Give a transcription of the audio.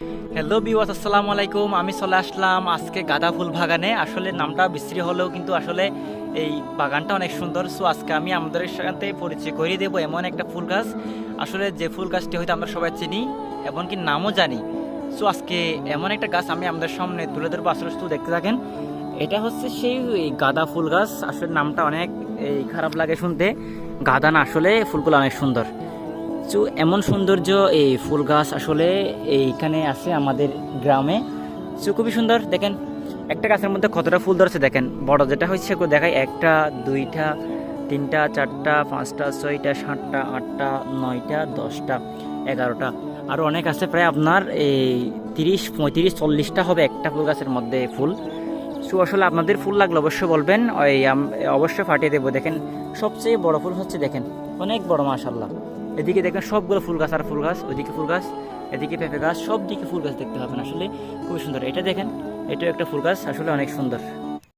Hello viewers, আসসালামু আলাইকুম। আমি চলে আসলাম আজকে গাঁদা ফুল বাগানে। আসলে নামটা বিশ্রী হলেও কিন্তু আসলে এই বাগানটা অনেক সুন্দর। সো আজকে আমি আমাদের সাথে পরিচয় করিয়ে দেবো এমন একটা ফুল গাছ, আসলে যে ফুল গাছটি হয়তো আমরা সবাই চিনি, এমনকি নামও জানি। সো আজকে এমন একটা গাছ আমি আমাদের সামনে তুলে ধরবো, আসলে শুধু দেখতে থাকেন। এটা হচ্ছে সেই গাঁদা ফুল গাছ। আসলে নামটা অনেক খারাপ লাগে শুনতে, গাঁদা না, আসলে ফুলগুলো অনেক সুন্দর। তো এমন সৌন্দর্য এই ফুল গাছ আসলে এইখানে আছে আমাদের গ্রামে। তো খুবই সুন্দর, দেখেন একটা গাছের মধ্যে কতটা ফুল ধরেছে দেখেন। বড় যেটা হচ্ছে দেখাই, একটা, দুইটা, তিনটা, চারটা, পাঁচটা, ছয়টা, সাতটা, আটটা, নয়টা, 10টা, 11টা, আরও অনেক আছে। প্রায় আপনার এই 30, 35, 40টা হবে একটা ফুল গাছের মধ্যে ফুল। সো আসলে আপনাদের ফুল লাগলে অবশ্যই বলবেন, অবশ্যই ফাটিয়ে দেবো। দেখেন সবচেয়ে বড় ফুল হচ্ছে, দেখেন অনেক বড়, মাশাআল্লাহ। এদিকে দেখেন সবগুলো ফুল গাছ আর ফুল গাছ, ওইদিকে ফুল গাছ, এদিকে পেঁপে গাছ, সব দিকে ফুল গাছ দেখতে পাবেন। আসলে খুবই সুন্দর। এটা দেখেন, এটাও একটা ফুল গাছ, আসলে অনেক সুন্দর।